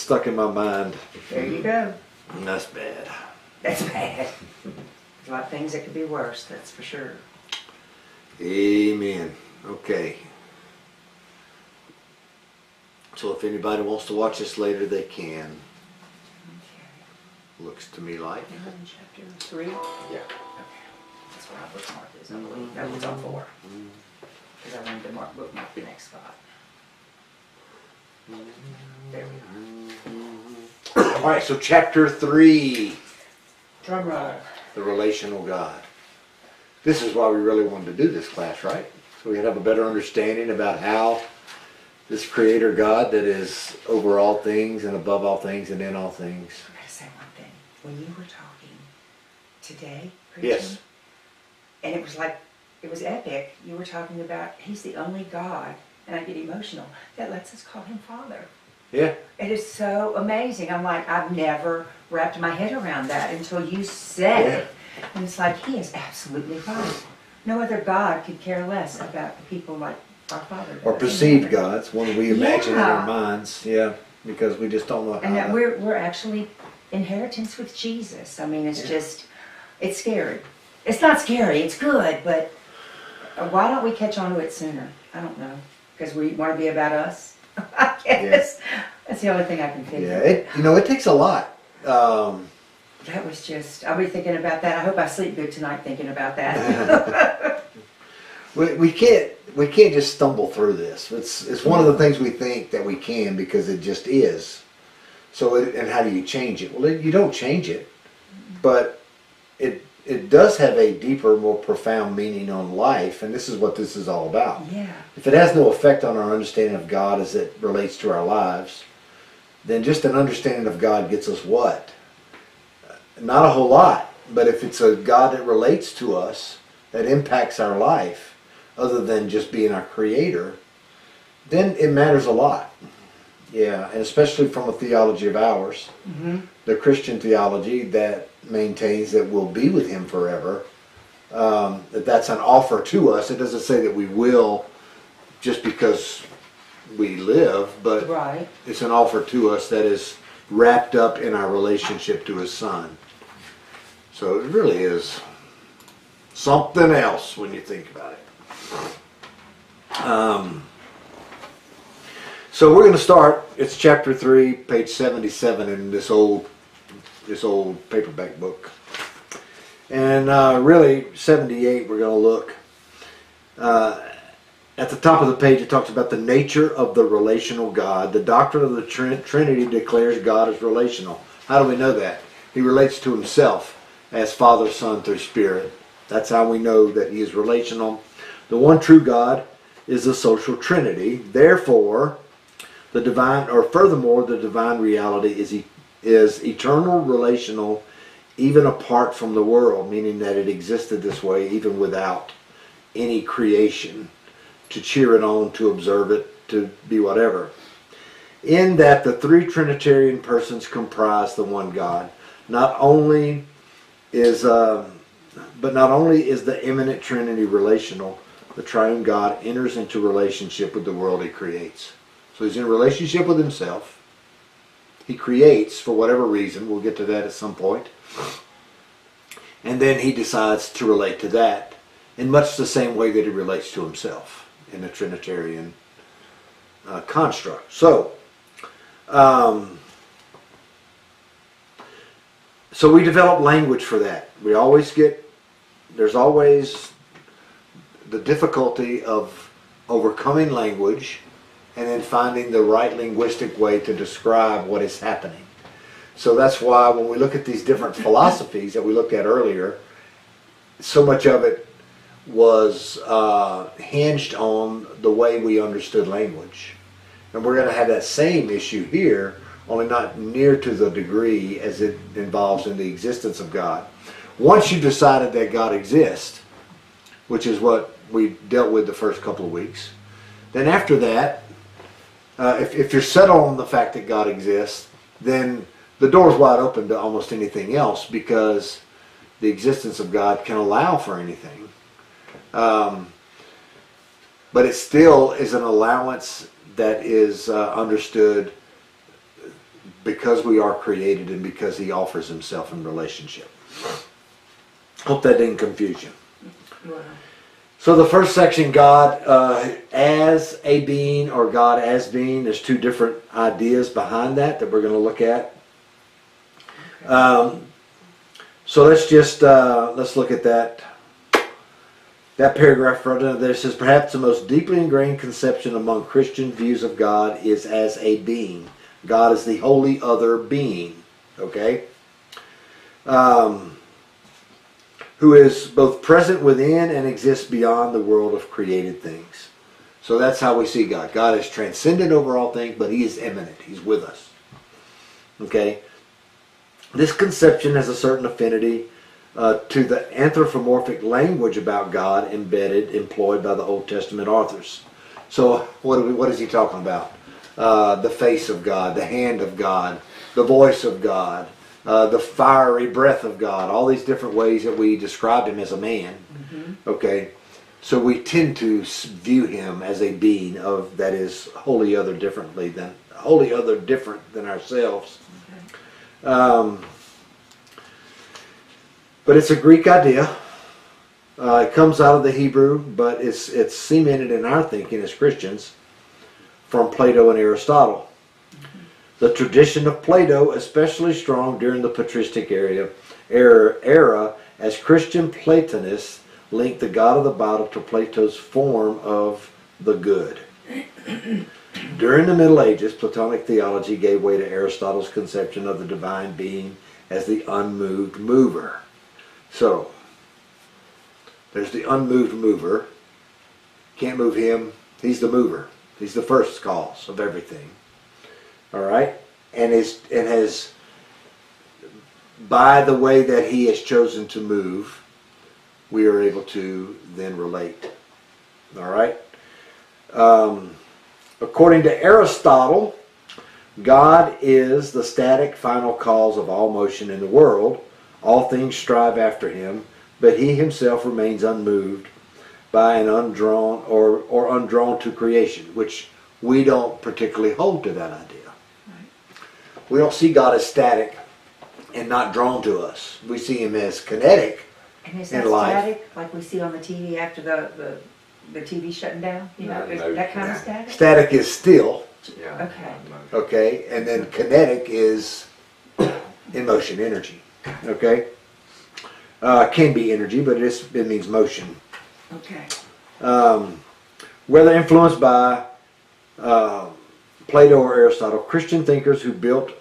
stuck in my mind. There you go. And that's bad. That's bad. There's a lot of things that could be worse, that's for sure. Amen. Okay. So if anybody wants to watch this later, they can. Okay. Looks to me like. In chapter 3? Yeah. Okay. That's where our bookmark is, I believe. That was on 4. Because I wanted to bookmark the next spot. There we go. All right, so chapter 3, Drum roll. the relational God. This is why we really wanted to do this class, right? So we could have a better understanding about how this Creator God that is over all things and above all things and in all things. I gotta say one thing. When you were talking today, Yes. and it was like, it was epic. You were talking about He's the only God, and I get emotional, that lets us call Him Father. Yeah. It is so amazing. I'm like, I've never wrapped my head around that until you said it. And it's like, He is absolutely right. No other God could care less about people like our Father does. Or perceived gods, one we imagine in Yeah. our minds. Yeah, because we just don't know how And that to. we're actually inheritance with Jesus. I mean, it's just, it's scary. It's not scary, it's good, but why don't we catch on to it sooner? I don't know. Because we want to be about us? I guess. That's the only thing I can figure. Yeah, it takes a lot. That was just, I'll be thinking about that. I hope I sleep good tonight thinking about that. We can't just stumble through this. It's one of the things we think that we can because it just is. So, and how do you change it? Well, you don't change it, but it does have a deeper, more profound meaning on life, and this is what this is all about. Yeah. If it has no effect on our understanding of God as it relates to our lives, then just an understanding of God gets us what? Not a whole lot, but if it's a God that relates to us, that impacts our life, other than just being our creator, then it matters a lot. Yeah, and especially from a theology of ours, the Christian theology that maintains that we'll be with Him forever, that's an offer to us. It doesn't say that we will just because we live, but Right. it's an offer to us that is wrapped up in our relationship to His Son. So it really is something else when you think about it. So we're going to start. It's chapter 3, page 77 in this old paperback book, and really 78. We're going to look at the top of the page. It talks about the nature of the relational God. The doctrine of the Trinity declares God is relational. How do we know that? He relates to Himself as Father, Son, through Spirit. That's how we know that He is relational. The one true God is the social Trinity. Therefore, furthermore, the divine reality is eternal, relational, even apart from the world, meaning that it existed this way even without any creation to cheer it on, to observe it, to be whatever. In that the three Trinitarian persons comprise the one God. Not only is the immanent Trinity relational, the triune God enters into relationship with the world He creates. So He's in a relationship with Himself. He creates for whatever reason. We'll get to that at some point. And then He decides to relate to that in much the same way that He relates to Himself in a Trinitarian construct. So we develop language for that. There's always the difficulty of overcoming language and then finding the right linguistic way to describe what is happening. So that's why when we look at these different philosophies that we looked at earlier, so much of it was hinged on the way we understood language. And we're going to have that same issue here, only not near to the degree as it involves in the existence of God. Once you've decided that God exists, which is what we dealt with the first couple of weeks, then after that, if you're settled on the fact that God exists, then the door's wide open to almost anything else, because the existence of God can allow for anything. But it still is an allowance that is understood because we are created and because he offers himself in relationship. Hope that didn't confuse you. Wow. So the first section, God as a being or God as being, there's two different ideas behind that we're going to look at. Okay. So let's just let's look at that paragraph right under there. It says, perhaps the most deeply ingrained conception among Christian views of God is as a being. God is the holy other being, okay? Who is both present within and exists beyond the world of created things. So that's how we see God. God is transcendent over all things, but he is immanent. He's with us. Okay? This conception has a certain affinity to the anthropomorphic language about God employed by the Old Testament authors. So what is he talking about? The face of God, the hand of God, the voice of God, the fiery breath of God, all these different ways that we describe him as a man. Mm-hmm. Okay, so we tend to view him as a being that is wholly other different than ourselves. Okay. But it's a Greek idea. It comes out of the Hebrew, but it's cemented in our thinking as Christians from Plato and Aristotle. The tradition of Plato, especially strong during the patristic era, as Christian Platonists linked the God of the Bible to Plato's form of the good. During the Middle Ages, Platonic theology gave way to Aristotle's conception of the divine being as the unmoved mover. So, there's the unmoved mover. Can't move him. He's the mover. He's the first cause of everything. All right, and has by the way that he has chosen to move, we are able to then relate. All right. According to Aristotle, God is the static final cause of all motion in the world. All things strive after him, but he himself remains unmoved by an undrawn or undrawn to creation, which we don't particularly hold to that idea. We don't see God as static and not drawn to us. We see him as kinetic And is in that life. static, like we see on the TV after the TV shutting down? You know, is that kind of static? Static is still, Yeah. Okay. okay, and then kinetic is in motion, energy, okay? Can be energy, but it means motion. Okay. Whether influenced by Plato or Aristotle, Christian thinkers who built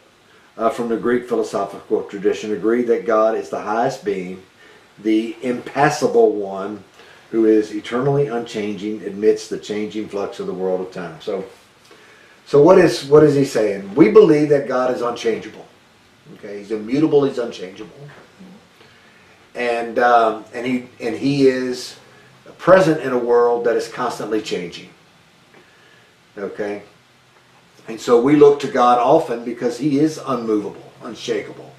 from the Greek philosophical tradition agree that God is the highest being, the impassible one who is eternally unchanging amidst the changing flux of the world of time. So what is he saying? We believe that God is unchangeable. Okay, he's immutable, he's unchangeable. And he is present in a world that is constantly changing. Okay? And so we look to God often because he is unmovable, unshakable.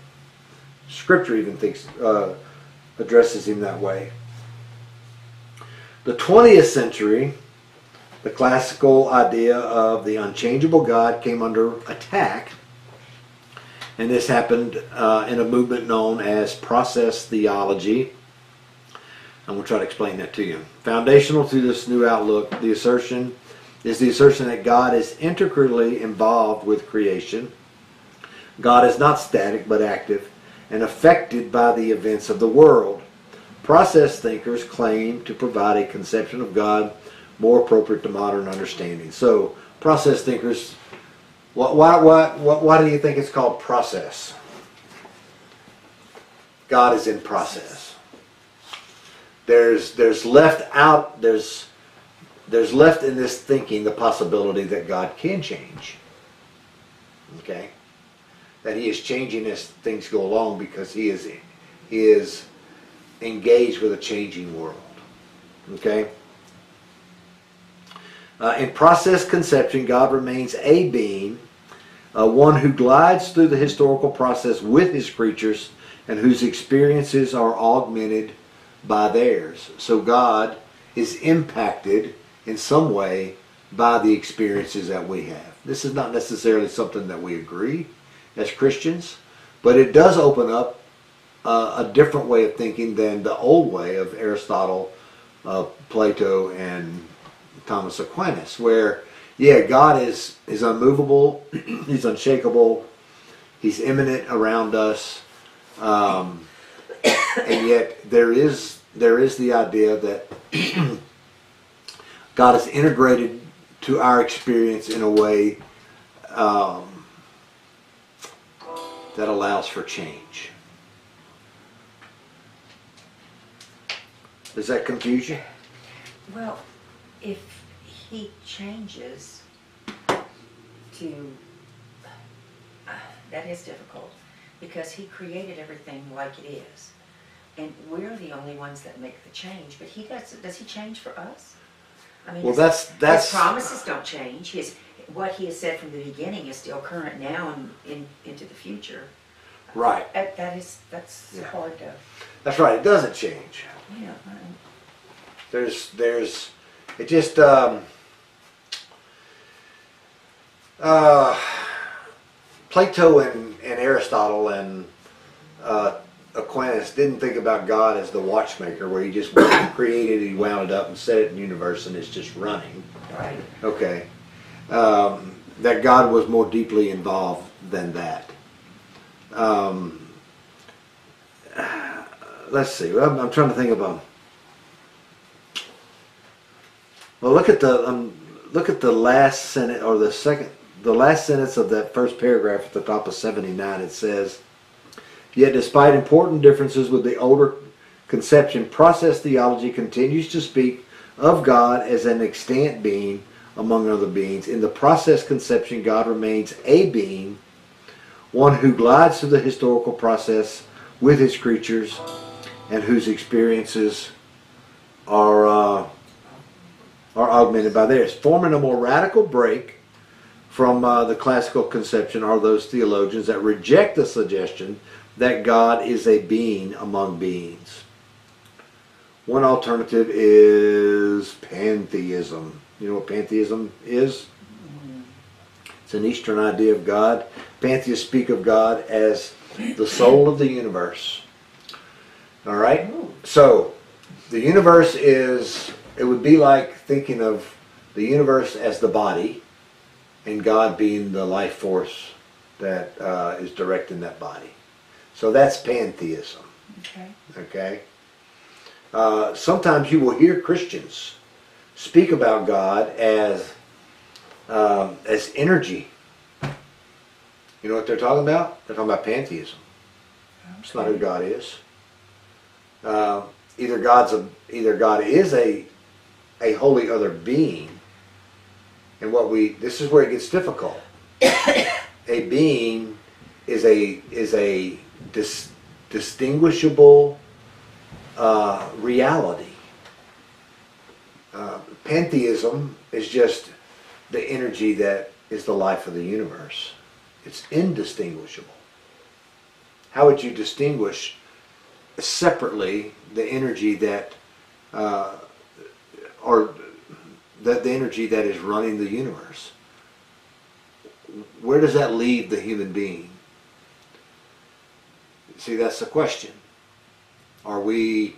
Scripture even addresses him that way. The 20th century, the classical idea of the unchangeable God came under attack. And this happened in a movement known as process theology. I'm going to try to explain that to you. Foundational to this new outlook, the assertion that God is integrally involved with creation. God is not static but active and affected by the events of the world. Process thinkers claim to provide a conception of God more appropriate to modern understanding. So, process thinkers, why do you think it's called process? God is in process. There's left in this thinking the possibility that God can change. Okay? That he is changing as things go along because he is engaged with a changing world. Okay? In process conception, God remains a being, one who glides through the historical process with his creatures and whose experiences are augmented by theirs. So God is impacted in some way by the experiences that we have. This is not necessarily something that we agree. as Christians, but it does open up a different way of thinking than the old way of Aristotle, Plato, and Thomas Aquinas, where, yeah, God is unmovable, He's unshakable, He's immanent around us, and yet there is the idea that God is integrated to our experience in a way that allows for change. Does that confuse you? Well, if he changes to, that is difficult, because he created everything like it is. And we're the only ones that make the change. But he does he change for us? I mean, Well, his that's promises don't change. What he has said from the beginning is still current now and into the future. right. That's Yeah. hard to. That's right. It doesn't change. Yeah. There's it just Plato and Aristotle and Aquinas didn't think about God as the watchmaker, where he just created it, he wound it up and set it in the universe, and it's just running. Right. Okay. That God was more deeply involved than that. Let's see. I'm trying to think about. Well, look at the last sentence, or the last sentence of that first paragraph at the top of 79. It says, "Yet, despite important differences with the older conception, process theology continues to speak of God as an extant being among other beings. In the process conception, God remains a being, one who glides through the historical process with his creatures, and whose experiences are augmented by theirs." Forming a more radical break from the classical conception are those theologians that reject the suggestion that God is a being among beings. One alternative is pantheism. You know what pantheism is? It's an Eastern idea of God. Pantheists speak of God as the soul of the universe. All right? So, the universe it would be like thinking of the universe as the body, and God being the life force that is directing that body. So that's pantheism. Okay. Okay? Sometimes you will hear Christians speak about God as energy. You know what they're talking about? They're talking about pantheism. It's not who God is. Either God is a wholly other being, and this is where it gets difficult. A being is a distinguishable reality. Pantheism is just the energy that is the life of the universe. It's indistinguishable. How would you distinguish separately the energy that the energy that is running the universe? Where does that leave the human being? See, that's the question. Are we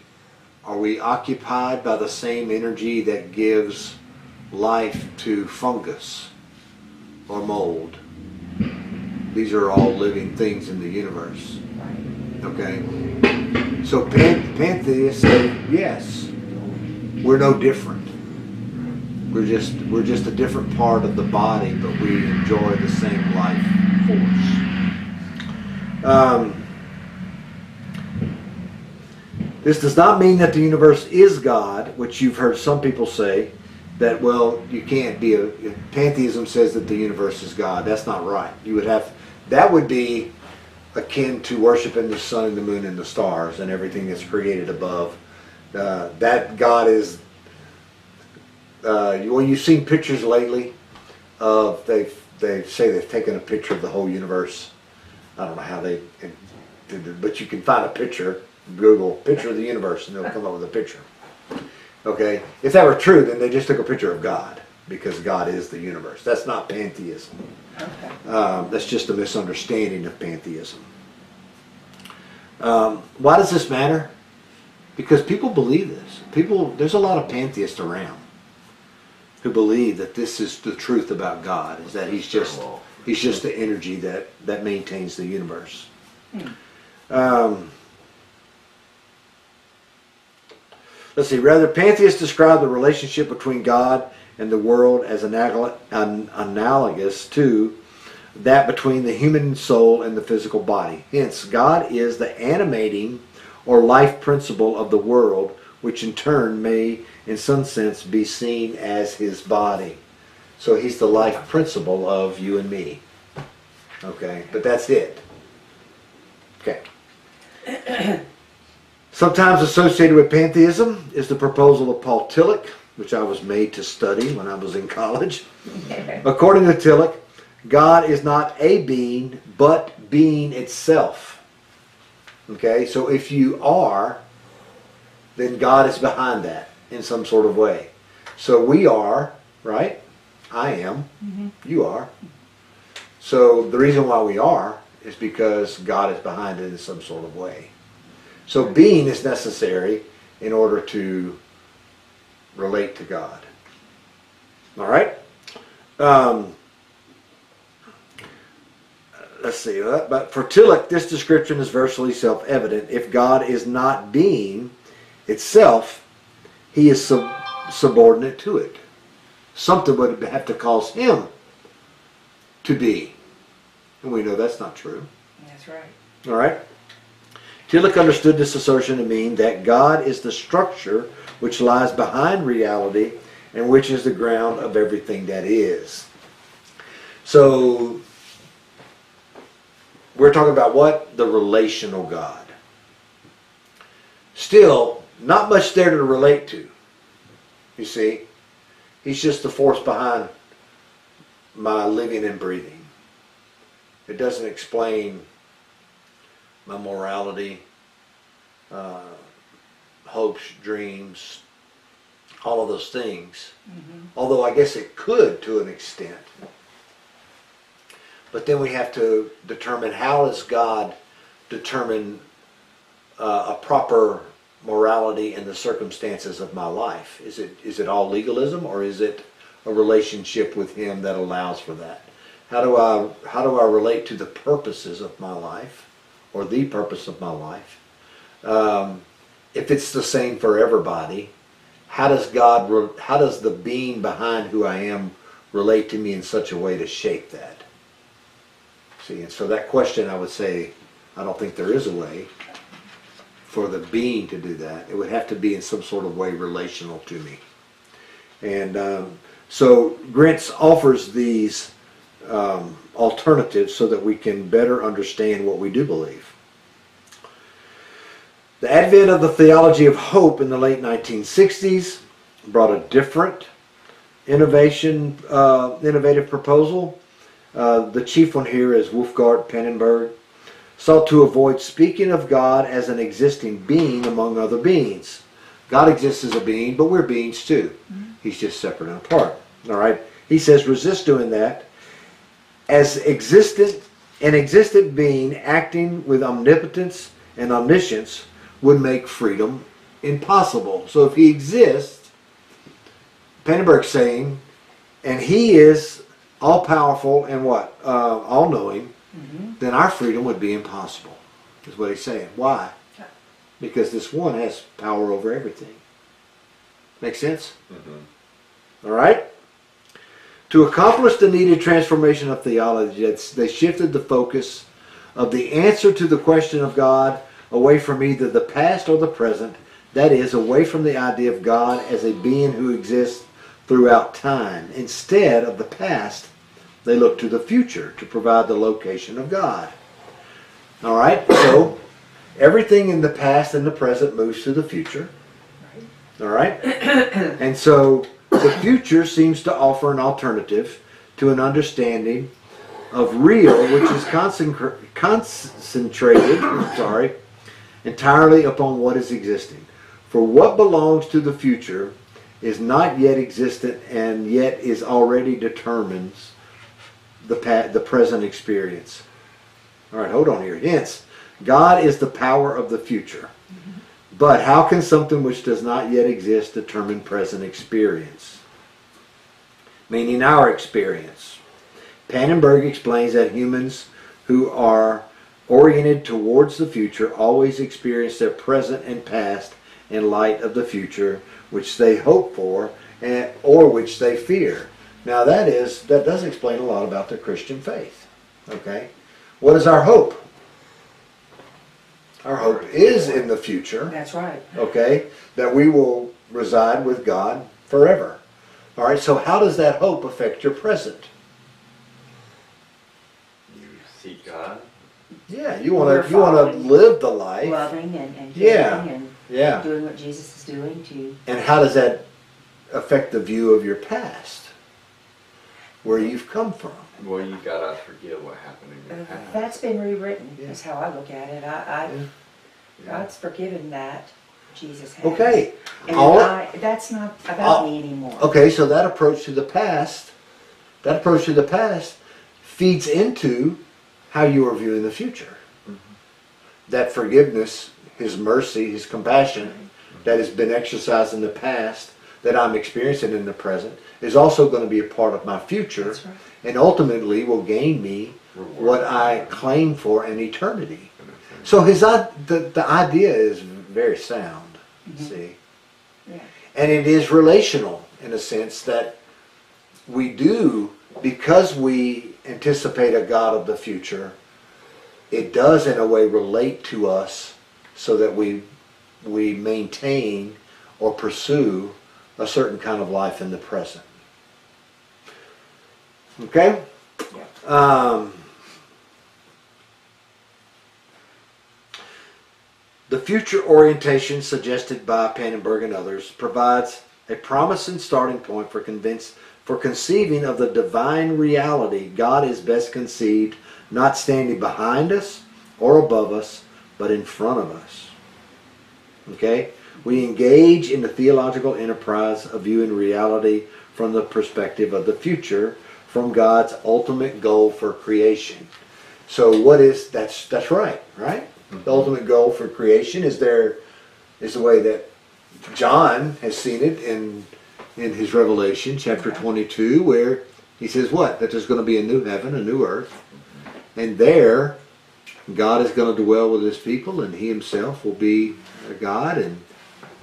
occupied by the same energy that gives life to fungus or mold? These are all living things in the universe. Okay? So pantheists say, yes, we're no different. We're just a different part of the body, but we enjoy the same life force. This does not mean that the universe is God, which you've heard some people say that, well, you can't be pantheism says that the universe is God. That's not right. That would be akin to worshiping the sun and the moon and the stars and everything that's created above. That God is. You've seen pictures lately of they say they've taken a picture of the whole universe. I don't know how they did it, but you can find a picture. Google picture of the universe, and they'll come up with a picture. Okay, if that were true, then they just took a picture of God. because God is the universe. That's not pantheism. Okay. That's just a misunderstanding of pantheism. Why does this matter? Because people believe this. There's a lot of pantheists around who believe that this is the truth about God, is that He's just the energy that maintains the universe. Let's see. Rather, pantheists describe the relationship between God and the world as analogous to that between the human soul and the physical body. Hence, God is the animating or life principle of the world, which in turn may, in some sense, be seen as His body. So He's the life principle of you and me. Okay, but that's it. Okay. Sometimes associated with pantheism is the proposal of Paul Tillich, which I was made to study when I was in college. According to Tillich, God is not a being, but being itself. Okay, so if you are, then God is behind that in some sort of way. So we are, right? I am. You are. So the reason why we are is because God is behind it in some sort of way. So being is necessary in order to relate to God. All right? Let's see. But for Tillich, this description is virtually self-evident. If God is not being itself, He is subordinate to it. Something would have to cause Him to be. And we know that's not true. That's right. All right? Tillich understood this assertion to mean that God is the structure which lies behind reality and which is the ground of everything that is. So, we're talking about what? The relational God. Still, not much there to relate to. You see? He's just the force behind my living and breathing. It doesn't explain my morality, hopes, dreams, all of those things. Although I guess it could to an extent. But then we have to determine, how does God determine a proper morality in the circumstances of my life? Is it all legalism, or is it a relationship with Him that allows for that? How do I relate to the purposes of my life, or the purpose of my life? If it's the same for everybody, how does the being behind who I am relate to me in such a way to shape that? See, and so that question, I would say, I don't think there is a way for the being to do that. It would have to be in some sort of way relational to me. And so Grintz offers these alternatives so that we can better understand what we do believe. The advent of the theology of hope in the late 1960s brought a different innovative proposal. The chief one here is Wolfgang Pannenberg. Sought to avoid speaking of God as an existing being among other beings. God exists as a being, but we're beings too. He's just separate and apart. All right. He says, resist doing that. As an existent being acting with omnipotence and omniscience would make freedom impossible. So if He exists, Pannenberg's saying, and He is all-powerful and what? All-knowing, then our freedom would be impossible, is what he's saying. Why? Because this one has power over everything. Make sense? All right? To accomplish the needed transformation of theology, they shifted the focus of the answer to the question of God away from either the past or the present, that is, away from the idea of God as a being who exists throughout time. Instead of the past, they look to the future to provide the location of God. All right? So, everything in the past and the present moves to the future. All right? And so, the future seems to offer an alternative to an understanding of real, which is concentrated entirely upon what is existing. For what belongs to the future is not yet existent and yet is already determines the present experience. All right, hold on here. Hence, God is the power of the future. But how can something which does not yet exist determine present experience? Meaning our experience. Pannenberg explains that humans who are oriented towards the future always experience their present and past in light of the future, which they hope for or which they fear. Now that does explain a lot about the Christian faith. Okay? What is our hope? Our hope is in the future. That's right. Okay? That we will reside with God forever. All right, so how does that hope affect your present? You seek God. Yeah, you want to live the life. Loving and Yeah. caring Yeah. and doing what Jesus is doing to. And how does that affect the view of your past? Where you've come from? Well, you gotta forget what happened in your past. That's been rewritten. Yeah. Is how I look at it. God's forgiven that. Jesus has. Okay. And that's not about me anymore. Okay, so that approach to the past feeds into how you are viewing the future. That forgiveness, His mercy, His compassion that has been exercised in the past, that I'm experiencing in the present, is also going to be a part of my future. That's right. And ultimately will gain me what I claim for in eternity. So the idea is very sound, see? Yeah. And it is relational in a sense that we do, because we anticipate a God of the future, it does in a way relate to us so that we maintain or pursue a certain kind of life in the present. Okay? The future orientation suggested by Pannenberg and others provides a promising starting point for conceiving of the divine reality. God is best conceived not standing behind us or above us, but in front of us. Okay? We engage in the theological enterprise of viewing reality from the perspective of the future, from God's ultimate goal for creation. So that's right? Mm-hmm. The ultimate goal for creation is the way that John has seen it in his Revelation, chapter 22, where he says what? That there's going to be a new heaven, a new earth. And there, God is going to dwell with His people, and He Himself will be a God, and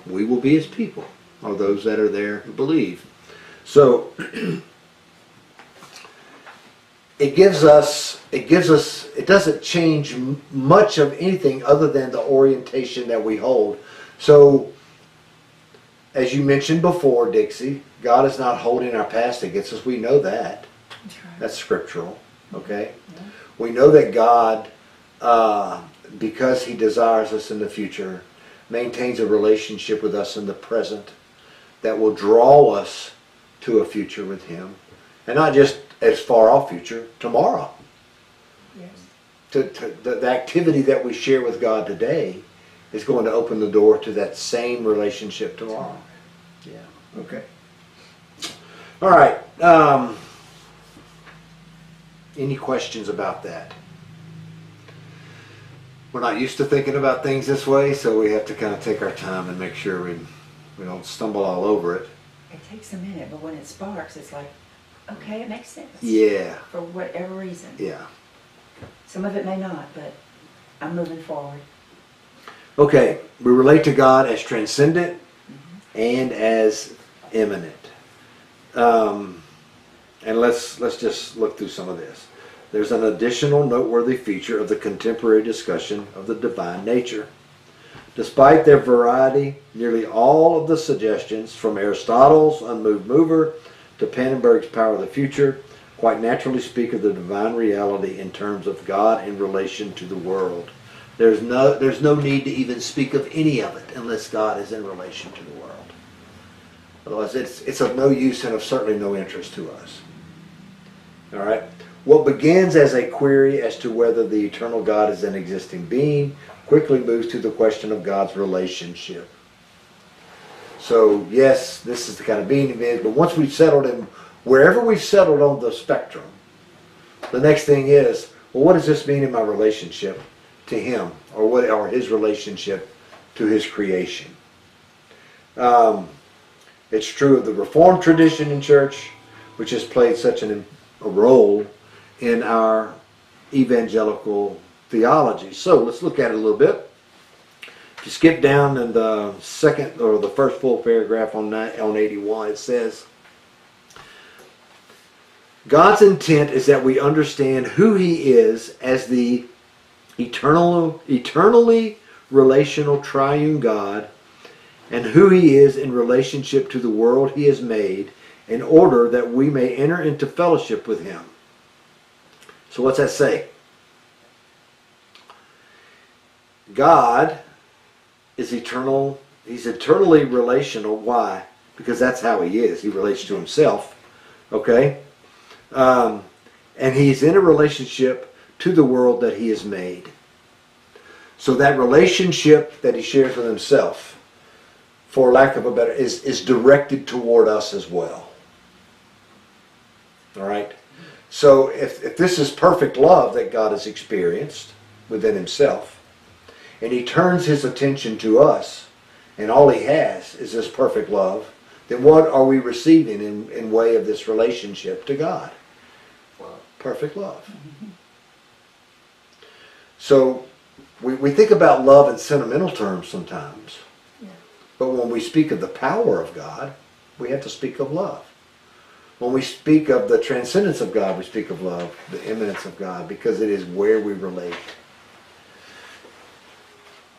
we will be His people, or those that are there who believe. So, it doesn't change much of anything other than the orientation that we hold. So, as you mentioned before, Dixie, God is not holding our past against us. We know that. That's right. That's scriptural. Okay? Yeah. We know that God, because He desires us in the future, maintains a relationship with us in the present that will draw us to a future with Him. And not just as far off future, tomorrow. Yes. The activity that we share with God today is going to open the door to that same relationship tomorrow. Yeah, okay. All right. Any questions about that? We're not used to thinking about things this way, so we have to kind of take our time and make sure we don't stumble all over it. It takes a minute, but when it sparks, it's like, okay, it makes sense. Yeah. For whatever reason. Yeah. Some of it may not, but I'm moving forward. Okay, we relate to God as transcendent and as immanent. And let's just look through some of this. There's an additional noteworthy feature of the contemporary discussion of the divine nature. Despite their variety, nearly all of the suggestions, from Aristotle's unmoved mover to Pannenberg's power of the future, quite naturally speak of the divine reality in terms of God in relation to the world. There's no need to even speak of any of it unless God is in relation to the world. Otherwise, it's of no use and of certainly no interest to us. All right? What begins as a query as to whether the eternal God is an existing being quickly moves to the question of God's relationship. So yes, this is the kind of being he is, but once we've settled him, wherever we've settled on the spectrum, the next thing is, well, what does this mean in my relationship to him, or his relationship to his creation? It's true of the Reformed tradition in church, which has played such a role in our evangelical theology. So let's look at it a little bit. If you skip down in the second or the first full paragraph on 81, it says, God's intent is that we understand who he is as the eternally relational triune God, and who he is in relationship to the world he has made, in order that we may enter into fellowship with him. So what's that say? God is eternal. He's eternally relational. Why? Because that's how he is. He relates to himself. Okay? And he's in a relationship to the world that he has made. So that relationship that he shares with himself, for lack of a better, is directed toward us as well. All right? So if this is perfect love that God has experienced within himself, and he turns his attention to us, and all he has is this perfect love, then what are we receiving in way of this relationship to God? Well, Perfect love. Mm-hmm. So we think about love in sentimental terms sometimes. Yeah. But when we speak of the power of God, we have to speak of love. When we speak of the transcendence of God, we speak of love, the immanence of God, because it is where we relate.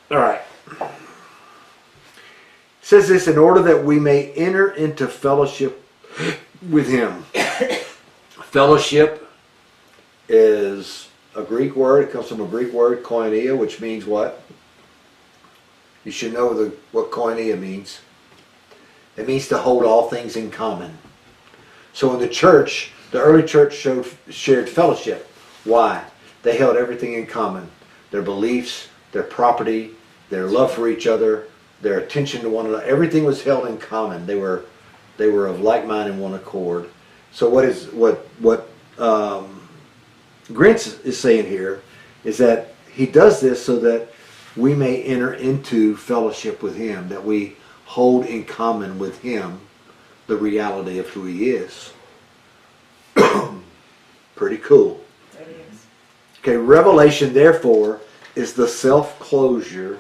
All right. It says this, in order that we may enter into fellowship with him. Fellowship is a Greek word. It comes from a Greek word, koinonia, which means what? You should know what koinonia means. It means to hold all things in common. So in the church, the early church shared fellowship. Why? They held everything in common. Their beliefs, their property, their love for each other, their attention to one another. Everything was held in common. They were of like mind and one accord. So what Grint is saying here is that he does this so that we may enter into fellowship with him, that we hold in common with him the reality of who he is. Pretty cool. It is. Okay, revelation, therefore, is the self-disclosure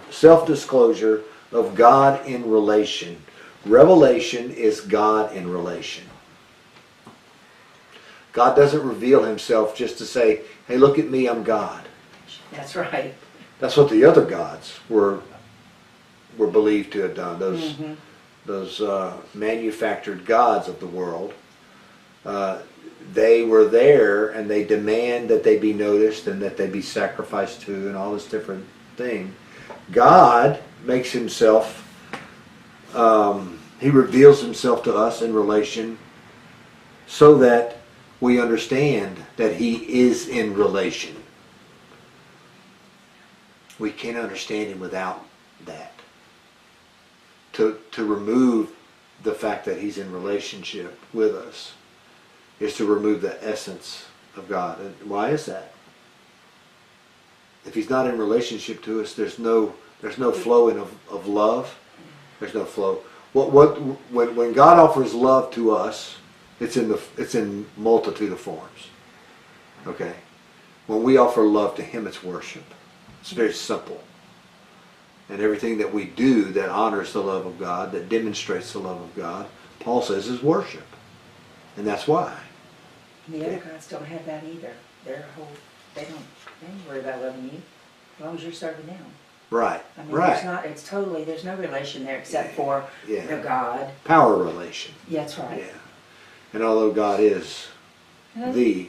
of God in relation. Revelation is God in relation. God doesn't reveal himself just to say, hey, look at me, I'm God. That's right. That's what the other gods were believed to have done. Those manufactured gods of the world. They were there and they demand that they be noticed and that they be sacrificed to and all this different thing. God makes himself, he reveals himself to us in relation so that we understand that he is in relation. We can't understand him without that. To remove the fact that he's in relationship with us is to remove the essence of God. And why is that? If he's not in relationship to us, there's no flowing of love. There's no flow. When God offers love to us, it's in multitude of forms. Okay? When we offer love to him, it's worship. It's very simple. And everything that we do that honors the love of God, that demonstrates the love of God, Paul says is worship. And that's why. And the other gods don't have that either. They don't worry about loving you as long as you're serving them. Right. I mean, Right. there's no relation there except for the God. Power relation. Yeah, that's right. Yeah. And although God is the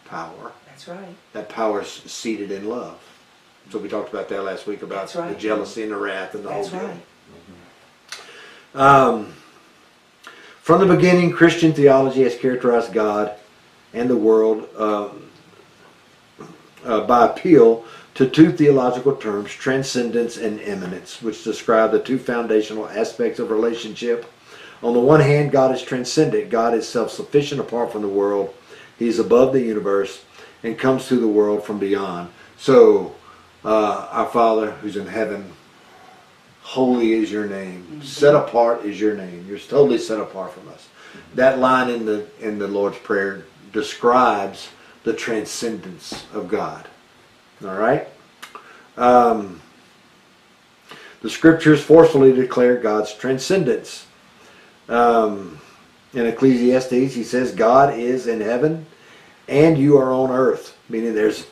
power, That's right. that power is seated in love. So we talked about that last week about That's right. the jealousy and the wrath and the That's whole deal. right. From the beginning, Christian theology has characterized God and the world by appeal to two theological terms, transcendence and immanence, which describe the two foundational aspects of relationship. On the one hand, God is transcendent. God is self-sufficient apart from the world. He is above the universe and comes to the world from beyond. So, our Father who's in heaven, holy is your name. Set apart is your name. You're totally set apart from us. That line in the Lord's Prayer describes the transcendence of God. All right? The Scriptures forcefully declare God's transcendence. In Ecclesiastes, he says, God is in heaven and you are on earth. Meaning there's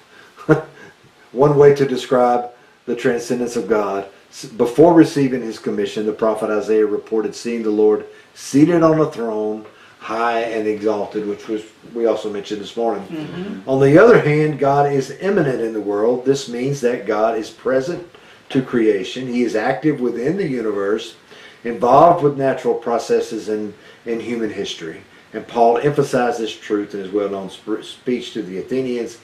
one way to describe the transcendence of God. Before receiving his commission, the prophet Isaiah reported seeing the Lord seated on a throne, high and exalted, which we also mentioned this morning. Mm-hmm. On the other hand, God is immanent in the world. This means that God is present to creation. He is active within the universe, involved with natural processes in human history. And Paul emphasized this truth in his well-known speech to the Athenians.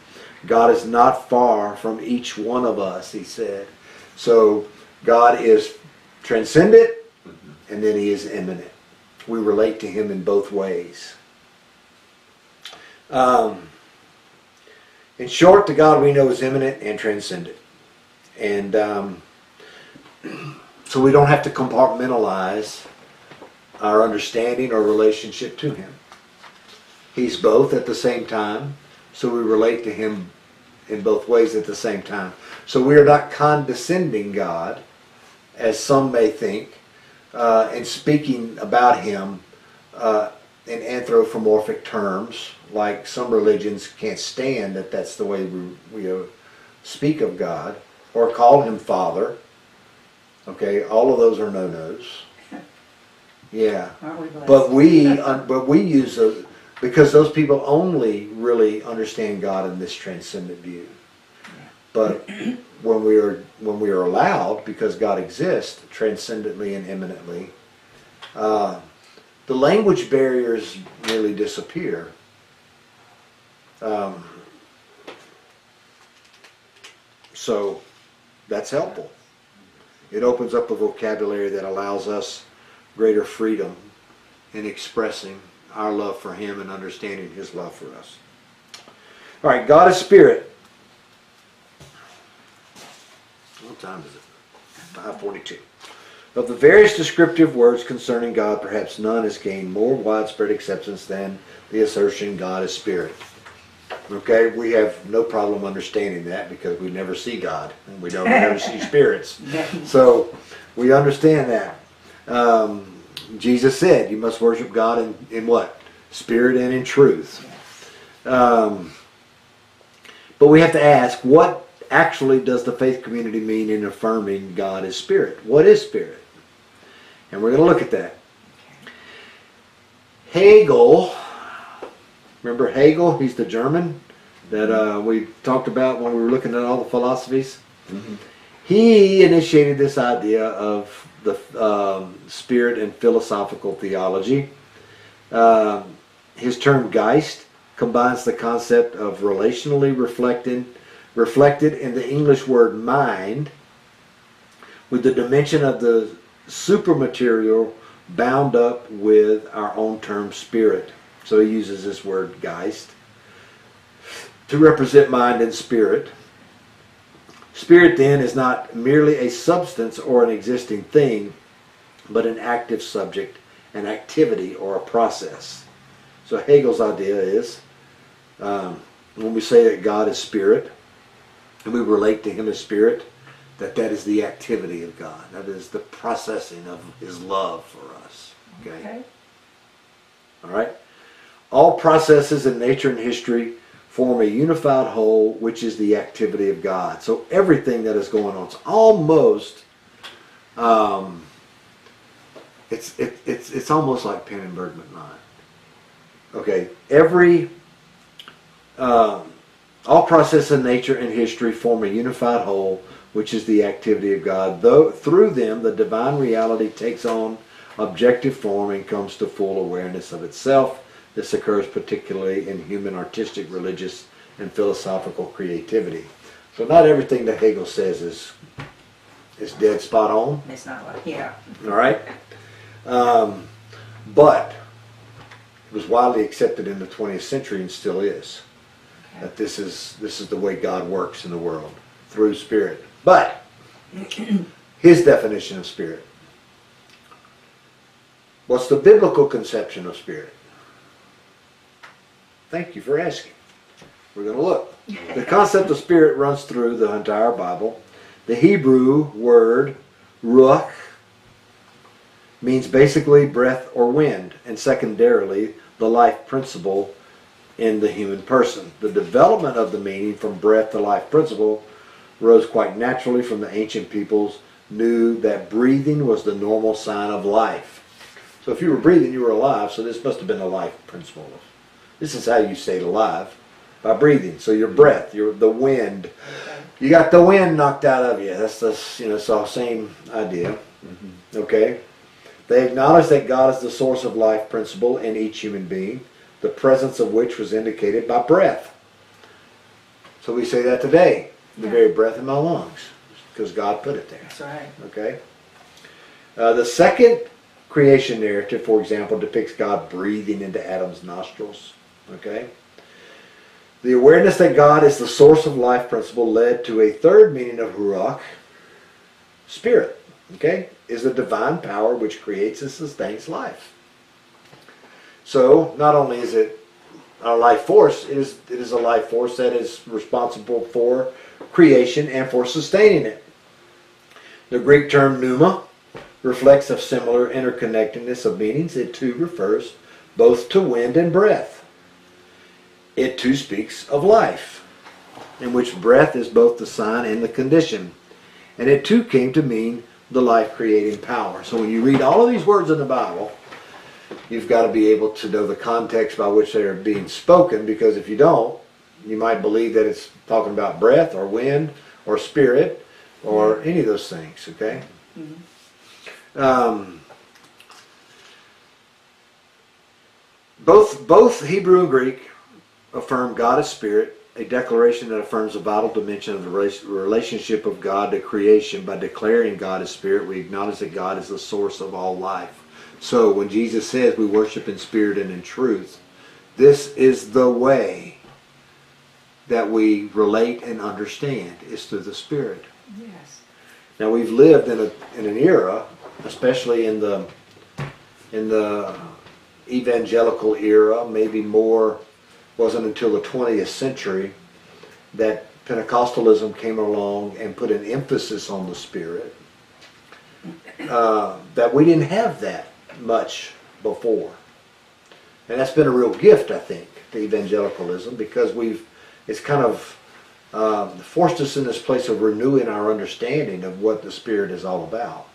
God is not far from each one of us, he said. So God is transcendent, and then he is immanent. We relate to him in both ways. In short, the God we know is immanent and transcendent. And so we don't have to compartmentalize our understanding or relationship to him. He's both at the same time, so we relate to him in both ways at the same time. So we are not condescending God, as some may think, and speaking about him in anthropomorphic terms, like some religions can't stand that that's the way we speak of God, or call him Father. Okay, all of those are no-nos. Yeah, Aren't we blessed? but we use those because those people only really understand God in this transcendent view. But when we are allowed, because God exists transcendently and immanently, the language barriers really disappear. So that's helpful. It opens up a vocabulary that allows us greater freedom in expressing our love for him and understanding his love for us. All right, God is spirit. What time is it? 5:42. Of the various descriptive words concerning God, perhaps none has gained more widespread acceptance than the assertion God is spirit. Okay, we have no problem understanding that because we never see God and we don't never see spirits. So we understand that. Jesus said you must worship God in what? Spirit and in truth. But we have to ask, what actually does the faith community mean in affirming God is spirit? What is spirit? And we're going to look at that. Hegel, remember Hegel? He's the German that we talked about when we were looking at all the philosophies. Mm-hmm. He initiated this idea of the spirit in philosophical theology. His term Geist combines the concept of relationally reflected in the English word mind with the dimension of the supermaterial bound up with our own term spirit. So he uses this word Geist to represent mind and spirit. Spirit then is not merely a substance or an existing thing, but an active subject, an activity or a process. So Hegel's idea is when we say that God is spirit and we relate to him as spirit, that is the activity of God. That is the processing of his love for us. Okay? All right? All processes in nature and history form a unified whole, which is the activity of God. So everything that is going on, it's almost, it's almost like Penn and Bergman line. Okay, all processes in nature and history form a unified whole, which is the activity of God. Though through them, the divine reality takes on objective form and comes to full awareness of itself. This occurs particularly in human artistic, religious, and philosophical creativity. So not everything that Hegel says is dead spot on. It's not like, yeah. All right, but it was widely accepted in the 20th century and still is. Okay. That this is the way God works in the world, through spirit. But his definition of spirit. What's the biblical conception of spirit? Thank you for asking. We're going to look. The concept of spirit runs through the entire Bible. The Hebrew word ruach means basically breath or wind, and secondarily the life principle in the human person. The development of the meaning from breath to life principle rose quite naturally from the ancient peoples knew that breathing was the normal sign of life. So if you were breathing, you were alive, so this must have been a life principle. This is how you stayed alive, by breathing. So your breath, the wind, you got the wind knocked out of you. That's it's all same idea. Okay? They acknowledged that God is the source of life principle in each human being, the presence of which was indicated by breath. So we say that today, the very breath in my lungs, because God put it there. That's right. Okay? The second creation narrative, for example, depicts God breathing into Adam's nostrils. Okay? The awareness that God is the source of life principle led to a third meaning of ruach, spirit. Okay? Is the divine power which creates and sustains life. So, not only is it a life force, it is a life force that is responsible for creation and for sustaining it. The Greek term pneuma reflects a similar interconnectedness of meanings. It too refers both to wind and breath. It too speaks of life, in which breath is both the sign and the condition. And it too came to mean the life-creating power. So when you read all of these words in the Bible, you've got to be able to know the context by which they are being spoken, because if you don't, you might believe that it's talking about breath or wind or spirit or any of those things, okay? Both Hebrew and Greek affirm God as spirit, a declaration that affirms a vital dimension of the relationship of God to creation. By declaring God as spirit, we acknowledge that God is the source of all life. So when Jesus says we worship in spirit and in truth, this is the way that we relate and understand, is through the Spirit. Yes. Now we've lived in an era, especially in the evangelical era, maybe more, wasn't until the 20th century that Pentecostalism came along and put an emphasis on the Spirit, that we didn't have that much before. And that's been a real gift, I think, to evangelicalism, because it's kind of forced us in this place of renewing our understanding of what the Spirit is all about.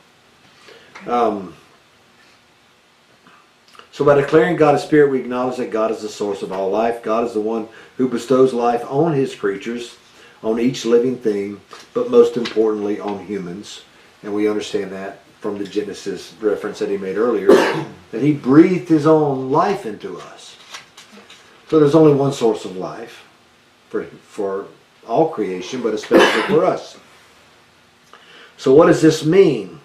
So by declaring God as Spirit, we acknowledge that God is the source of all life. God is the one who bestows life on His creatures, on each living thing, but most importantly on humans. And we understand that from the Genesis reference that he made earlier, that He breathed His own life into us. So there's only one source of life for all creation, but especially for us. So what does this mean?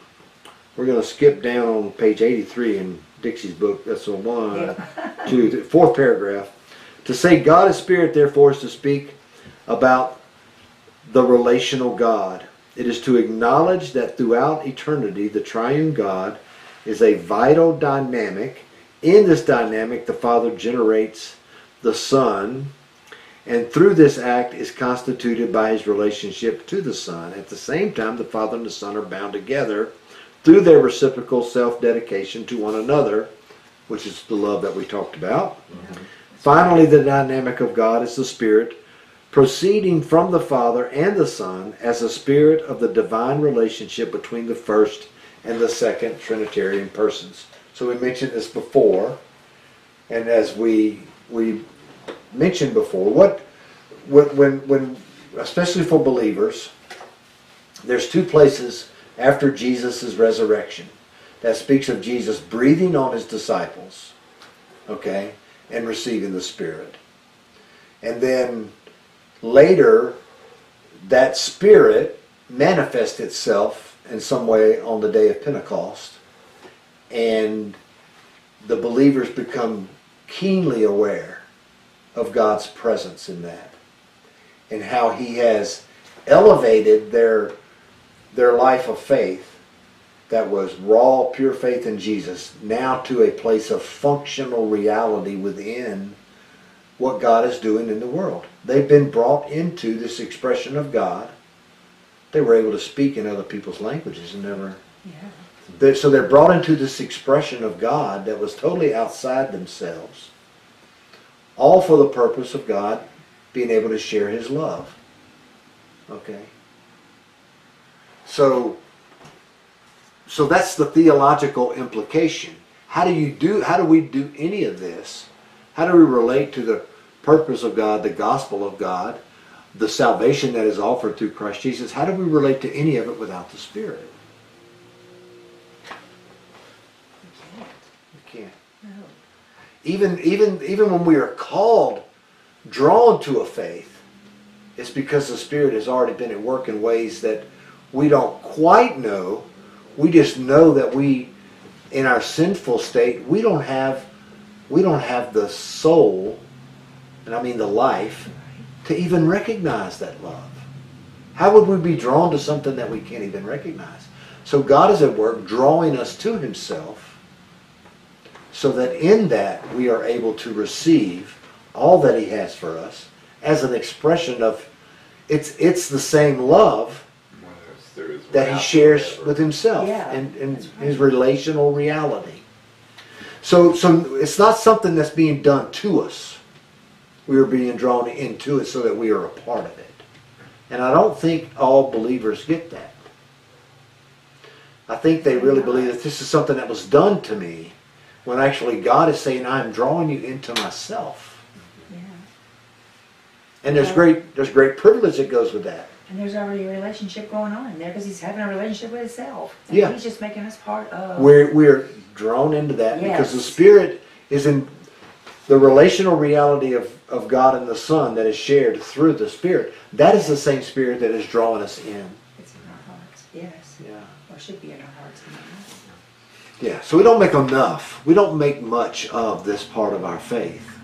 We're going to skip down on page 83 in Dixie's book. That's the fourth paragraph. To say God is Spirit, therefore, is to speak about the relational God. It is to acknowledge that throughout eternity, the triune God is a vital dynamic. In this dynamic, the Father generates the Son, and through this act is constituted by His relationship to the Son. At the same time, the Father and the Son are bound together through their reciprocal self-dedication to one another, which is the love that we talked about. Finally, the dynamic of God is the Spirit, proceeding from the Father and the Son as a spirit of the divine relationship between the first and the second Trinitarian persons. So we mentioned this before, and as we mentioned before, when especially for believers, there's two places after Jesus' resurrection that speaks of Jesus breathing on His disciples, okay, and receiving the Spirit. And then later, that Spirit manifests itself in some way on the day of Pentecost, and the believers become keenly aware of God's presence in that, and how He has elevated their life of faith that was raw, pure faith in Jesus, now to a place of functional reality within what God is doing in the world. They've been brought into this expression of God. They were able to speak in other people's languages and never... Yeah. So they're brought into this expression of God that was totally outside themselves, all for the purpose of God being able to share His love. Okay? So that's the theological implication. How do we do any of this? How do we relate to the purpose of God, the gospel of God, the salvation that is offered through Christ Jesus? How do we relate to any of it without the Spirit? We can't. No. Even when we are called, drawn to a faith, it's because the Spirit has already been at work in ways that we don't quite know. We just know that we, in our sinful state, we don't have the soul, and I mean the life, to even recognize that love. How would we be drawn to something that we can't even recognize? So God is at work drawing us to Himself, so that in that we are able to receive all that He has for us as an expression of, it's the same love that He shares with Himself in His relational reality. So it's not something that's being done to us. We are being drawn into it so that we are a part of it. And I don't think all believers get that. I think they really believe that this is something that was done to me, when actually God is saying, I'm drawing you into myself. Yeah. And there's great privilege that goes with that. And there's already a relationship going on in there because He's having a relationship with Himself. And Yeah. He's just making us part of... We're drawn into that because the Spirit is in the relational reality of God and the Son that is shared through the Spirit. That is the same Spirit that is drawing us in. It's in our hearts, yes. Yeah. Or should be in our hearts. Yeah, so we don't make enough. We don't make much of this part of our faith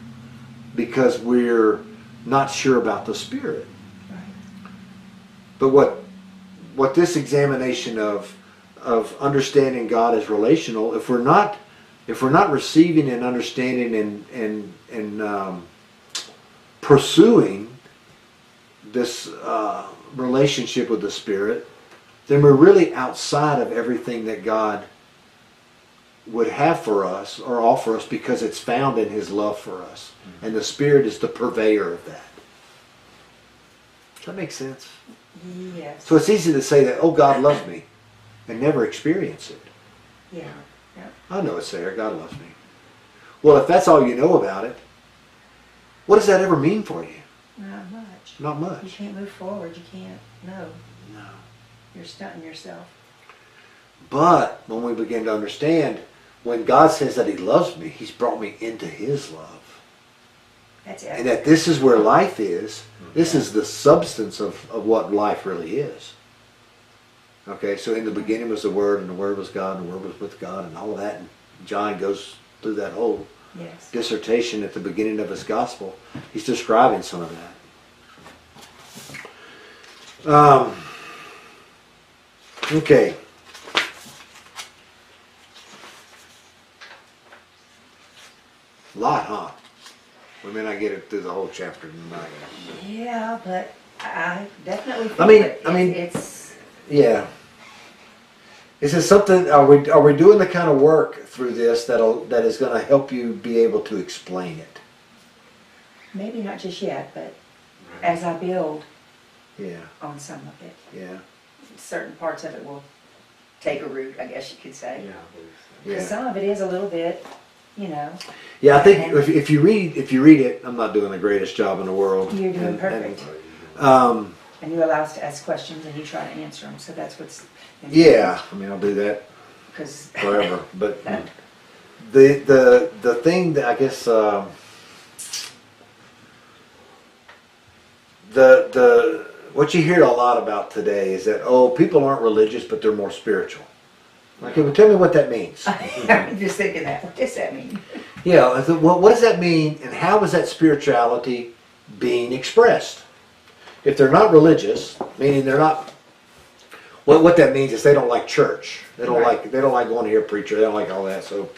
because we're not sure about the Spirit. Right. But what this examination of understanding God as relational, if we're not receiving and understanding and pursuing this relationship with the Spirit, then we're really outside of everything that God would have for us or offer us, because it's found in His love for us. And the Spirit is the purveyor of that. Does that make sense? Yes. So it's easy to say that, oh, God loves me, and never experience it. Yeah. Yep. I know it's there. God loves me. Well, if that's all you know about it, what does that ever mean for you? Not much. Not You much. can't move forward. You can't. No. No. You're stunting yourself. But when we begin to understand, when God says that He loves me, He's brought me into His love. That's it. And that this is where life is. This is the substance of what life really is. Okay, so in the beginning was the Word, and the Word was God, and the Word was with God, and all of that. And John goes through that whole dissertation at the beginning of his gospel. He's describing some of that. Okay. A lot, huh? We may not get it through the whole chapter tonight. Yeah, but I definitely think it's... Yeah. Is it something? Are we doing the kind of work through this that is going to help you be able to explain it? Maybe not just yet, but as I build Yeah. on some of it, Yeah. certain parts of it will take a root, I guess you could say. Yeah, I believe so. Because some of it is a little bit, you know. Yeah, I think if you read it, I'm not doing the greatest job in the world. You're doing perfect. And you allow us to ask questions and you try to answer them, so that's what's important. Yeah, I mean, I'll do that Because forever. But the thing that I guess the what you hear a lot about today is that, oh, people aren't religious, but they're more spiritual. Okay, well, tell me what that means. I'm just thinking that. What does that mean? Yeah, I thought, well, what does that mean, and how is that spirituality being expressed? If they're not religious, meaning they're not, well, what that means is they don't like church. They don't like going to hear a preacher. They don't like all that. So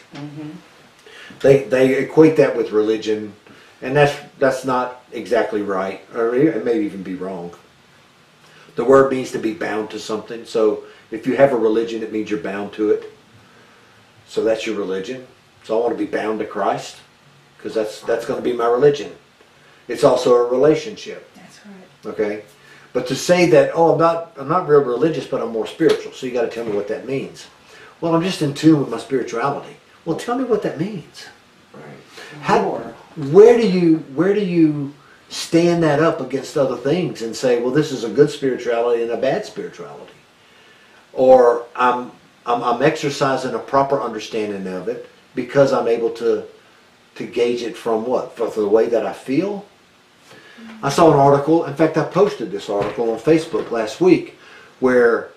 they equate that with religion, and that's not exactly right, or it may even be wrong. The word means to be bound to something. So if you have a religion, it means you're bound to it. So that's your religion. So I want to be bound to Christ, because that's going to be my religion. It's also a relationship. That's right. Okay, but to say that, oh, I'm not real religious, but I'm more spiritual. So you got to tell me what that means. Well, I'm just in tune with my spirituality. Well, tell me what that means. Right. Where do you stand that up against other things and say, well, this is a good spirituality and a bad spirituality, or I'm exercising a proper understanding of it because I'm able to gauge it from what? For the way that I feel. I saw an article, in fact I posted this article on Facebook last week, where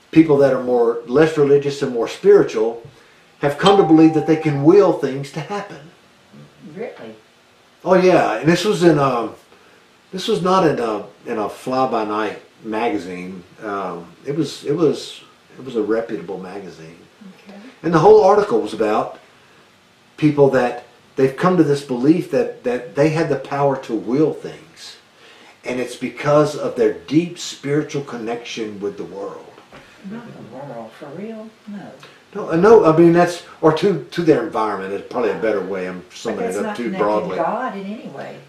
people that are less religious and more spiritual have come to believe that they can will things to happen. Really? Oh yeah, and this was not in a fly-by-night magazine. It was a reputable magazine. Okay. And the whole article was about people that they've come to this belief that they had the power to will things. And it's because of their deep spiritual connection with the world. Not the world, for real? No. No, I mean that's, or to their environment is probably a better way. I'm But summing that's it up not too connected broadly. to God in any way.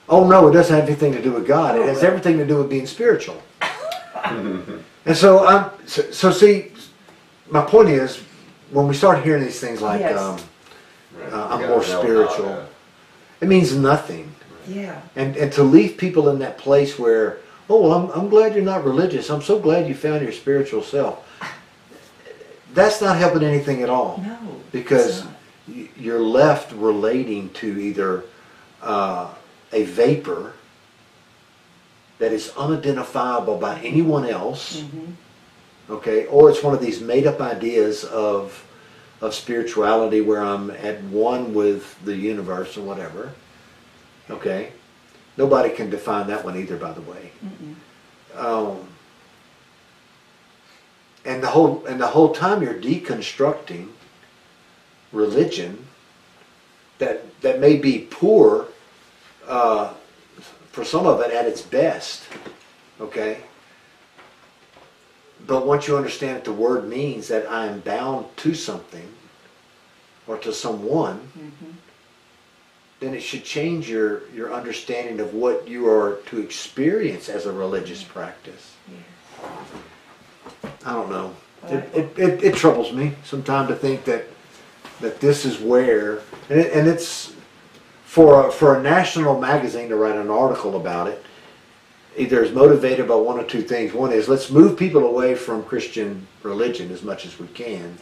Oh no, it doesn't have anything to do with God. It Oh, has really? everything to do with being spiritual. And so see, my point is, when we start hearing these things like, Yes. Right. I'm You more gotta know how spiritual, to- it means nothing. Yeah. And to leave people in that place where, oh well, I'm glad you're not religious. I'm so glad you found your spiritual self. That's not helping anything at all. No. Because it's not. you're left relating to either a vapor that is unidentifiable by anyone else, okay, or it's one of these made-up ideas of spirituality where I'm at one with the universe or whatever. Okay, nobody can define that one either, by the way. And the whole time you're deconstructing religion that may be poor for some of it at its best, okay? But once you understand that the word means that I am bound to something or to someone, then it should change your understanding of what you are to experience as a religious practice. I don't know. It troubles me sometimes to think that this is where, and it's for a national magazine to write an article about it, either is motivated by one or two things. One is, let's move people away from Christian religion as much as we can.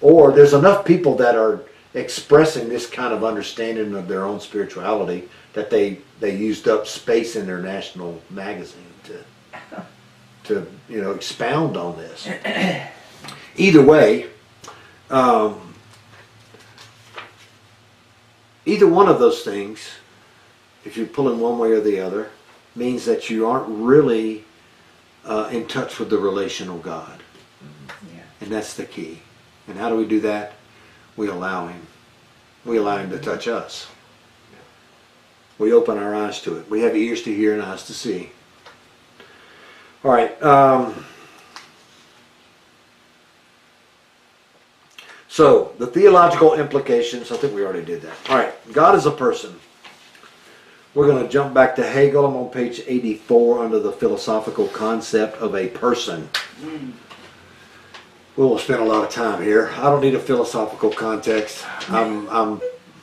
Or there's enough people that are expressing this kind of understanding of their own spirituality that they used up space in their national magazine to expound on this. Either way, either one of those things, if you pull in one way or the other, means that you aren't really in touch with the relational God. Yeah. And that's the key. And how do we do that? We allow Him. We allow Him to touch us. We open our eyes to it. We have ears to hear and eyes to see. All right. So, the theological implications, I think we already did that. All right. God is a person. We're going to jump back to Hegel. I'm on page 84 under the philosophical concept of a person. We'll spend a lot of time here. I don't need a philosophical context. I'm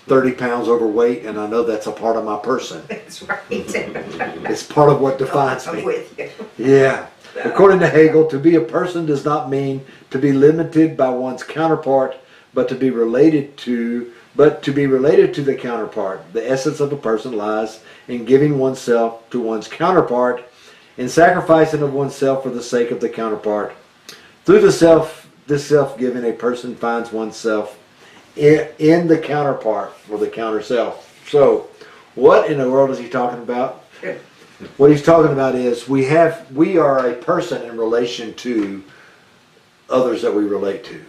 30 pounds overweight, and I know that's a part of my person. That's right. It's part of what defines I'm me. with you. Yeah. According to Hegel, to be a person does not mean to be limited by one's counterpart, but to be related to the counterpart. The essence of a person lies in giving oneself to one's counterpart in sacrificing of oneself for the sake of the counterpart. Through this self-giving, a person finds oneself in the counterpart or the counter self. So, what in the world is he talking about? What he's talking about is we are a person in relation to others that we relate to.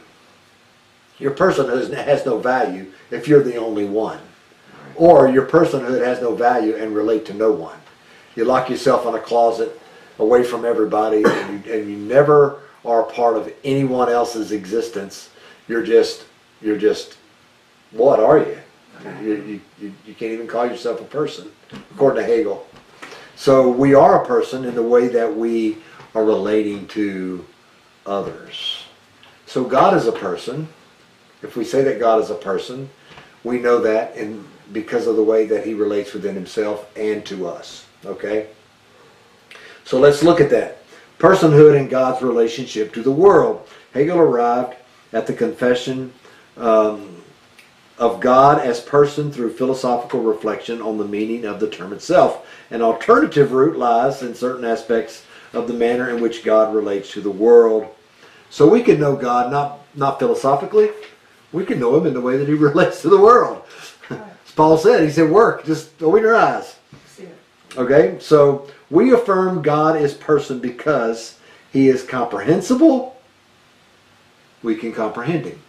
Your personhood has no value if you're the only one. Or your personhood has no value and relate to no one. You lock yourself in a closet away from everybody and you never are a part of anyone else's existence. You're just what are you? You can't even call yourself a person, according to Hegel. So we are a person in the way that we are relating to others. So God is a person. If we say that God is a person, we know that because of the way that he relates within himself and to us. Okay? So let's look at that. Personhood and God's relationship to the world. Hegel arrived at the confession of God as person through philosophical reflection on the meaning of the term itself. An alternative route lies in certain aspects of the manner in which God relates to the world. So we can know God not philosophically. We can know him in the way that he relates to the world. As Paul said, he said, work, just open your eyes. Okay, so we affirm God is person because he is comprehensible. We can comprehend him.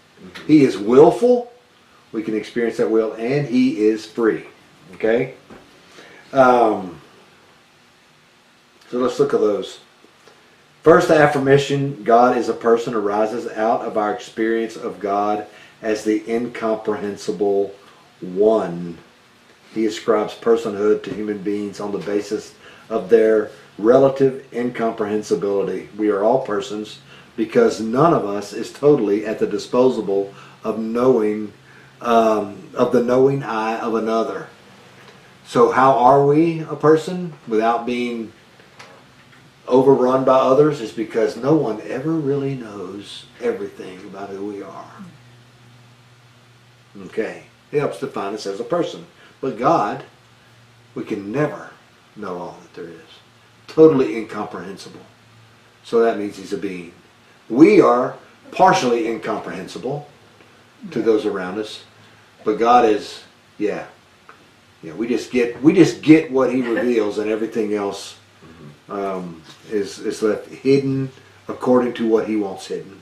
He is willful. We can experience that will, and he is free. Okay? So let's look at those. First, the affirmation, God is a person, arises out of our experience of God as the incomprehensible one. He ascribes personhood to human beings on the basis of their relative incomprehensibility. We are all persons because none of us is totally at the disposal of knowing, of the knowing eye of another. So how are we a person without being overrun by others? Is because no one ever really knows everything about who we are. Okay, it helps define us as a person. But God, we can never know all that there is. Totally incomprehensible. So that means he's a being. We are partially incomprehensible to those around us. But God is, we just get what he reveals, and everything else is left hidden according to what he wants hidden.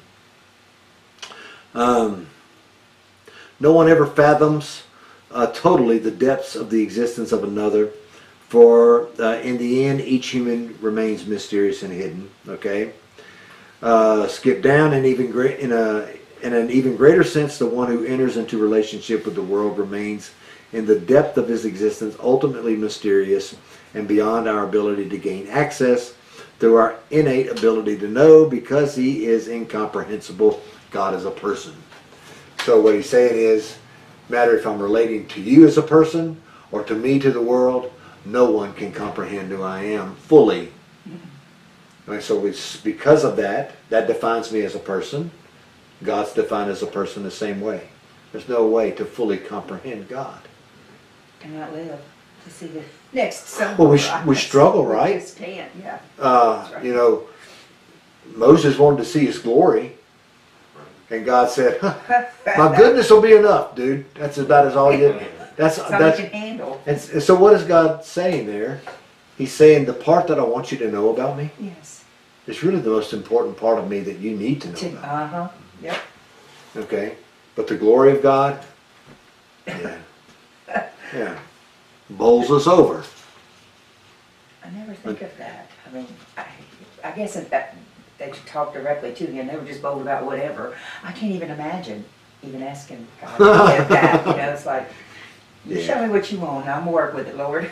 No one ever fathoms totally the depths of the existence of another, for in the end each human remains mysterious and hidden. Okay, skip down, and in an even greater sense, the one who enters into relationship with the world remains in the depth of his existence ultimately mysterious and beyond our ability to gain access through our innate ability to know. Because he is incomprehensible, God is a person. So what he's saying is, no matter if I'm relating to you as a person or to me to the world, no one can comprehend who I am fully. And so it's because of that defines me as a person. God's defined as a person the same way. There's no way to fully comprehend God. Cannot live to see the next sun. Well, we struggle, right? We just can't, yeah. Right. You know, Moses wanted to see his glory. And God said, my goodness will be enough, dude. That's about as all you That's all you can handle. And so what is God saying there? He's saying the part that I want you to know about me Yes. is really the most important part of me that you need to know about. Yep. Okay? But the glory of God, bowls us over. I never think of that. I mean, I guess that you talk directly to him. They were just bold about whatever. I can't even imagine even asking God to get that. You know, it's like, you show me what you want. I'm gonna work with it, Lord.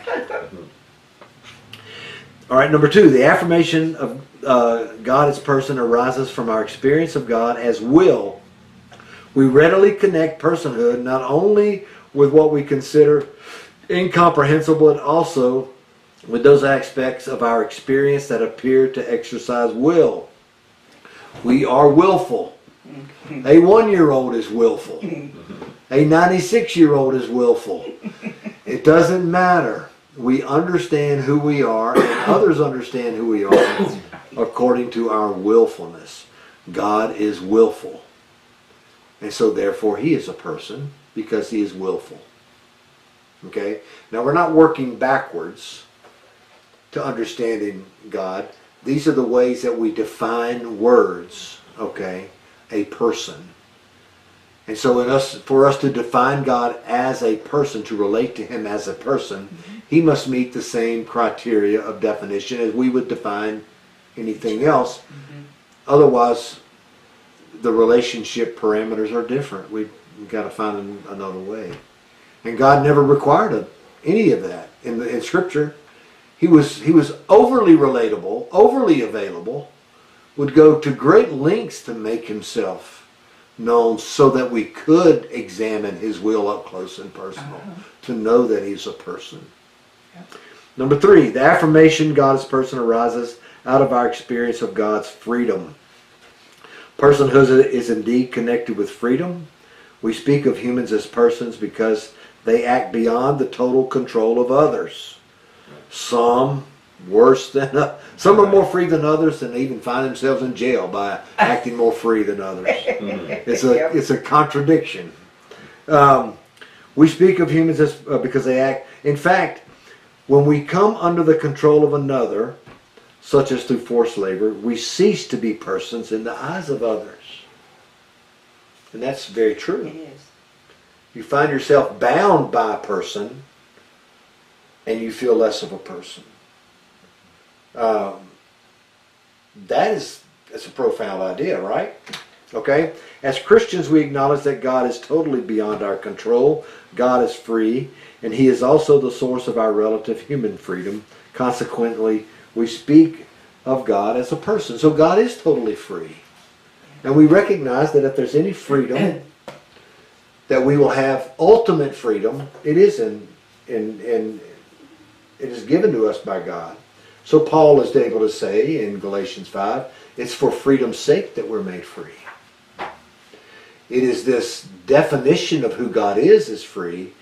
All right, number 2, the affirmation of God as person arises from our experience of God as will. We readily connect personhood not only with what we consider incomprehensible, but also with those aspects of our experience that appear to exercise will. We are willful. A 1-year-old is willful. A 96-year-old is willful. It doesn't matter. we understand who we are and others understand who we are according to our willfulness. God is willful. And so therefore he is a person because he is willful. Okay? Now we're not working backwards to understanding God. These are the ways that we define words. Okay? A person. And so for us to define God as a person, to relate to him as a person, he must meet the same criteria of definition as we would define anything else. Otherwise, the relationship parameters are different. We've got to find another way. And God never required any of that in Scripture. He was overly relatable, overly available, would go to great lengths to make himself known so that we could examine his will up close and personal, to know that he's a person. Number 3, the affirmation God is person arises out of our experience of God's freedom. Personhood is indeed connected with freedom. We speak of humans as persons because they act beyond the total control of others. Some some are more free than others and even find themselves in jail by acting more free than others. It's a contradiction. We speak of humans as because they act. In fact, when we come under the control of another, such as through forced labor, we cease to be persons in the eyes of others. And that's very true. It is. You find yourself bound by a person and you feel less of a person. That's a profound idea, right? Okay? As Christians, we acknowledge that God is totally beyond our control. God is free, and he is also the source of our relative human freedom. Consequently, we speak of God as a person. So God is totally free. And we recognize that if there's any freedom, that we will have ultimate freedom, it is it is given to us by God. So Paul is able to say in Galatians 5, it's for freedom's sake that we're made free. It is this definition of who God is free,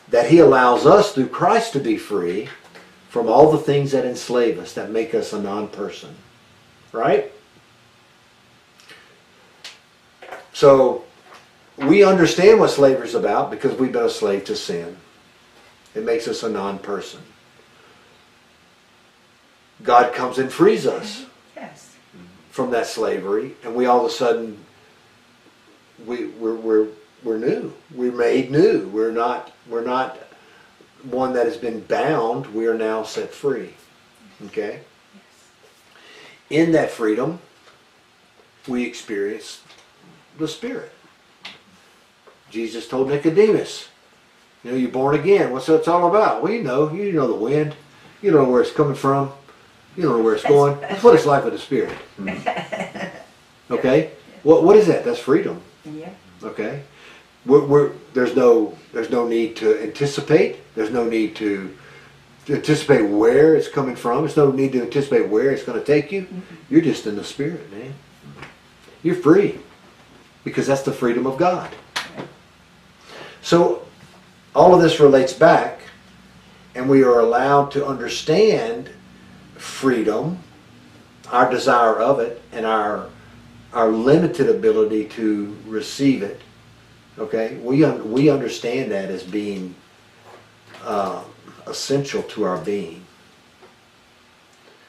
that he allows us through Christ to be free from all the things that enslave us, that make us a non-person. Right? So we understand what slavery is about because we've been a slave to sin. It makes us a non-person. God comes and frees us from that slavery, and we all of a sudden we're new. We're made new. We're not one that has been bound. We are now set free. Okay? In that freedom, we experience the Spirit. Jesus told Nicodemus, you're born again. What's that all about? Well, you know the wind. You don't know where it's coming from. You don't know where it's going. That's what it's like with the Spirit. Okay? What is that? That's freedom. Yeah. Okay? There's no need to anticipate. There's no need to anticipate where it's coming from. There's no need to anticipate where it's going to take you. You're just in the Spirit, man. You're free. Because that's the freedom of God. So, all of this relates back, and we are allowed to understand freedom, our desire of it, and our limited ability to receive it. Okay, we understand that as being essential to our being.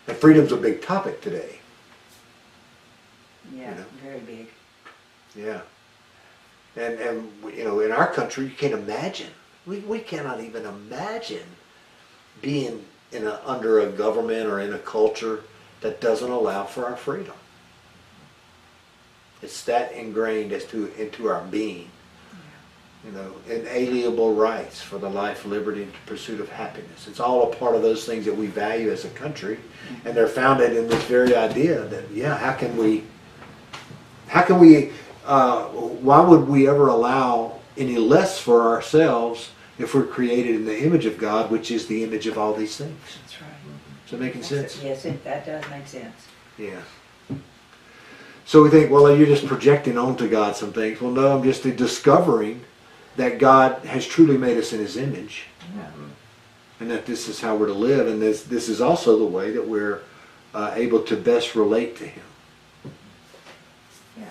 And freedom's a big topic today. Yeah, very big. Yeah. And in our country, you can't imagine. We cannot even imagine being under a government or in a culture that doesn't allow for our freedom. It's that ingrained into our being. Inalienable rights for the life, liberty, and pursuit of happiness. It's all a part of those things that we value as a country, and they're founded in this very idea that why would we ever allow any less for ourselves if we're created in the image of God, which is the image of all these things? That's right. Is that making sense? Yes, that does make sense. Yeah. So we think, well, you're just projecting onto God some things. Well, no, I'm just discovering that God has truly made us in his image. Yeah. and that this is how we're to live, and this is also the way that we're able to best relate to Him. Yeah.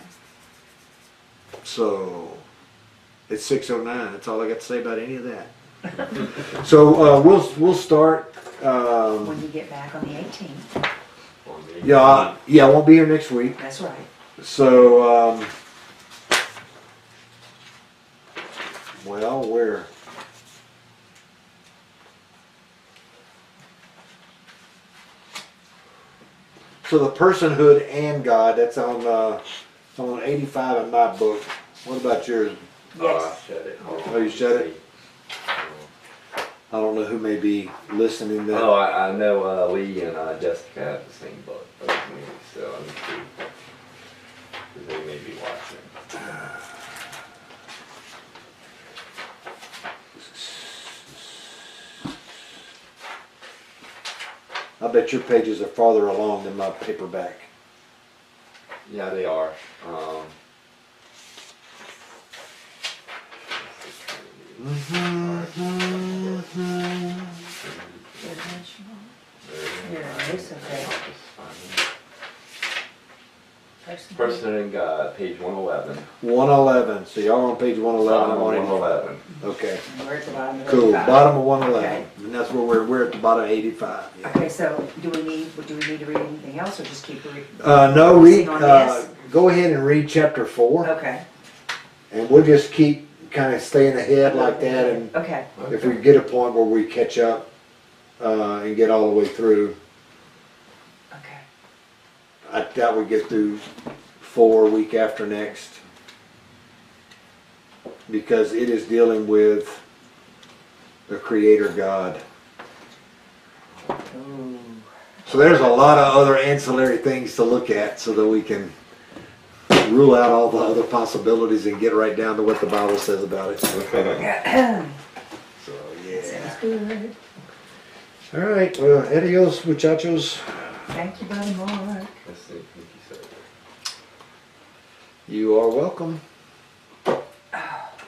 So it's 6:09. That's all I got to say about any of that. So we'll start. When you get back on the 18th. Yeah, I won't be here next week. That's right. So well, where? So the personhood and God, that's on 85 in my book. What about yours? Yes. Shut it. Oh, you shut it? I don't know who may be listening to that. Oh, I know Lee and Jessica have the same book as me, so I'm sure they may be watching. I bet your pages are farther along than my paperback. Yeah, they are. Yeah, it's okay. Person and God, page 111. 111. So y'all on page 111. I'm on 111. Okay. And we're at the bottom of Cool. 85. Bottom of 111. Okay. And that's where we're at the bottom of 85. Yeah. Okay, so do we need to read anything else or just keep reading? No, read. On this? Go ahead and read chapter 4, Okay, and we'll just keep kind of staying ahead like that. And okay, if we get a point where we catch up and get all the way through, okay. I doubt we get through 4 week after next, because it is dealing with the Creator God. Ooh. So there's a lot of other ancillary things to look at so that we can rule out all the other possibilities and get right down to what the Bible says about it. So yeah. Sounds good. All right. Well, adios, muchachos. Thank you, Brother Mark. Let's see, thank you, sir. You are welcome.